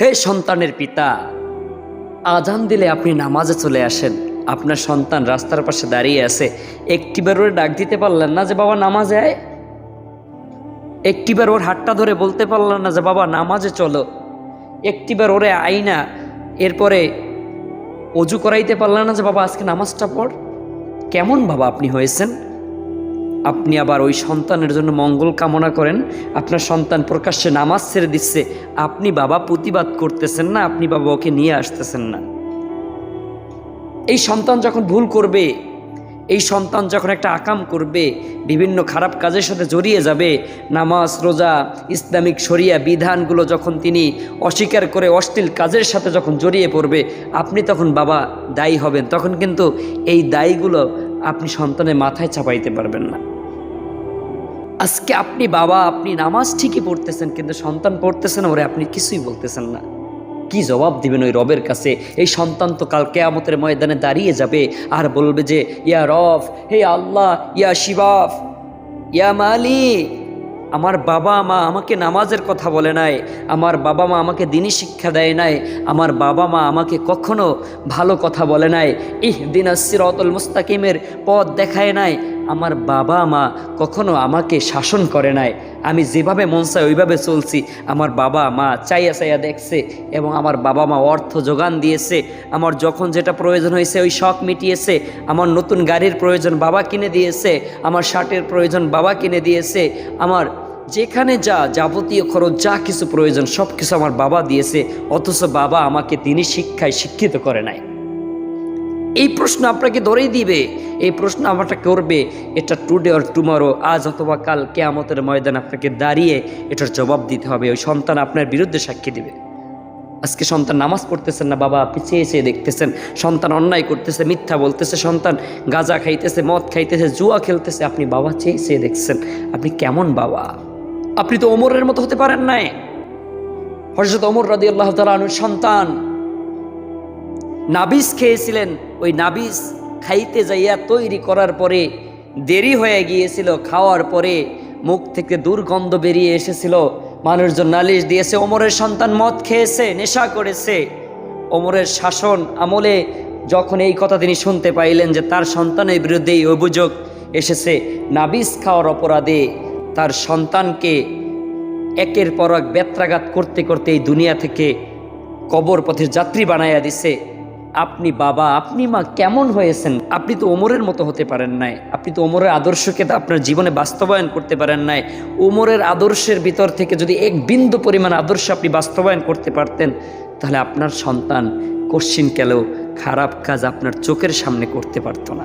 হে সন্তানের পিতা, আজান দিলে আপনি নামাজে চলে আসেন। আপনার সন্তান রাস্তার পাশে দাঁড়িয়ে আছে, একটিবার ওর ডাক দিতে পারলেন না যে বাবা নামাজে আয়? একটিবার ওর হাতটা ধরে বলতে পারলেন না যে বাবা নামাজে চলো? একটিবার ওরে আইনা এরপরে অজু করাইতে পারলেন না যে বাবা আজকে নামাজটা পড়? কেমন বাবা আপনি হয়েছেন? আপনি আবার ওই সন্তানের জন্য মঙ্গল কামনা করেন। আপনার সন্তান প্রকাশ্যে নামাজ ছেড়ে দিচ্ছে, আপনি বাবা প্রতিবাদ করতেছেন না, আপনি বাবা ওকে নিয়ে আসতেছেন না। এই সন্তান যখন ভুল করবে, এই সন্তান যখন একটা আকাম করবে, বিভিন্ন খারাপ কাজের সাথে জড়িয়ে যাবে, নামাজ রোজা ইসলামিক শরিয়া বিধানগুলো যখন তিনি অস্বীকার করে অশ্লীল কাজের সাথে যখন জড়িয়ে পড়বে, আপনি তখন বাবা দায়ী হবেন। তখন কিন্তু এই দায়ীগুলো আপনি সন্তানের মাথায় চাপাইতে পারবেন না। আজকে আপনি বাবা, আপনি নামাজ ঠিকই পড়তেছেন, কিন্তু সন্তান পড়তেছেন ওরে আপনি কিছুই বলতেছেন না। কি জবাব দিবেন ওই রবের কাছে? এই সন্তান তো কাল কিয়ামতের ময়দানে দাঁড়িয়ে যাবে আর বলবে যে ইয়া রব, হে আল্লাহ, ইয়া শিবাফ, ইয়া মালিক, আমার বাবা মা আমাকে নামাজের কথা বলে নাই, আমার বাবা মা আমাকে দ্বীনি শিক্ষা দেয় নাই, আমার বাবা মা আমাকে কখনো ভালো কথা বলে নাই, ইহদিনাস সিরাতাল মুস্তাকিমের পথ দেখায় নাই, আমার বাবা মা কখনো আমাকে শাসন করে নাই, আমি যেভাবে মন চাই ওইভাবে চলছি, আমার বাবা মা চাইয়া চাইয়া দেখছে এবং আমার বাবা মা অর্থ যোগান দিয়েছে, আমার যখন যেটা প্রয়োজন হয়েছে ওই শখ মিটিয়েছে, আমার নতুন গাড়ির প্রয়োজন বাবা কিনে দিয়েছে, আমার শার্টের প্রয়োজন বাবা কিনে দিয়েছে, আমার যেখানে যা যাবতীয় খরচ যা কিছু প্রয়োজন সব কিছু আমার বাবা দিয়েছে, অথচ বাবা আমাকে তিনি শিক্ষায় শিক্ষিত করে নাই। এই প্রশ্ন আপনাকে ধরেই দিবে, এই প্রশ্ন আমারটা করবে, এটা টুডে অর টুমরো, আজ অথবা কাল কিয়ামতের ময়দান আপনাকে দাঁড়িয়ে এটার জবাব দিতে হবে। ওই সন্তান আপনার বিরুদ্ধে সাক্ষী দিবে। আজকে সন্তান নামাজ পড়তেছেন না বাবা, আপনি চেয়ে চেয়ে দেখতেছেন। সন্তান অন্যায় করতেছে, মিথ্যা বলতেছে, সন্তান গাঁজা খাইতেছে, মদ খাইতেছে, জুয়া খেলতেছে, আপনি বাবা চেয়ে চেয়ে দেখছেন। আপনি কেমন বাবা? আপনি তো ওমরের মতো হতে পারেন নাই। হযরত ওমর রাদিয়াল্লাহু তাআলা আনহুর সন্তান নাবিস খেয়েছিলেন, ওই নাবিস খাইতে যাইয়া তৈরি করার পরে দেরি হয়ে গিয়েছিল, খাওয়ার পরে মুখ থেকে দুর্গন্ধ বেরিয়ে এসেছিল, মানুষজন নালিশ দিয়েছে ওমরের সন্তান মদ খেয়েছে, নেশা করেছে। ওমরের শাসন আমলে যখন এই কথা তিনি শুনতে পাইলেন যে তার সন্তানের বিরুদ্ধে এই অভিযোগ এসেছে, নাবিস খাওয়ার অপরাধে তার সন্তানকে একের পর এক বেত্রাঘাত করতে করতে এই দুনিয়া থেকে কবর পথের যাত্রী বানাইয়া দিছে। আপনি বাবা, আপনি মা কেমন হয়েছেন? আপনি তো ওমরের মতো হতে পারেন নাই, আপনি তো ওমরের আদর্শকে তো আপনার জীবনে বাস্তবায়ন করতে পারেন নাই। ওমরের আদর্শের ভিতর থেকে যদি এক বিন্দু পরিমাণ আদর্শ আপনি বাস্তবায়ন করতে পারতেন, তাহলে আপনার সন্তান কশ্চিনকালেও খারাপ কাজ আপনার চোখের সামনে করতে পারতো না।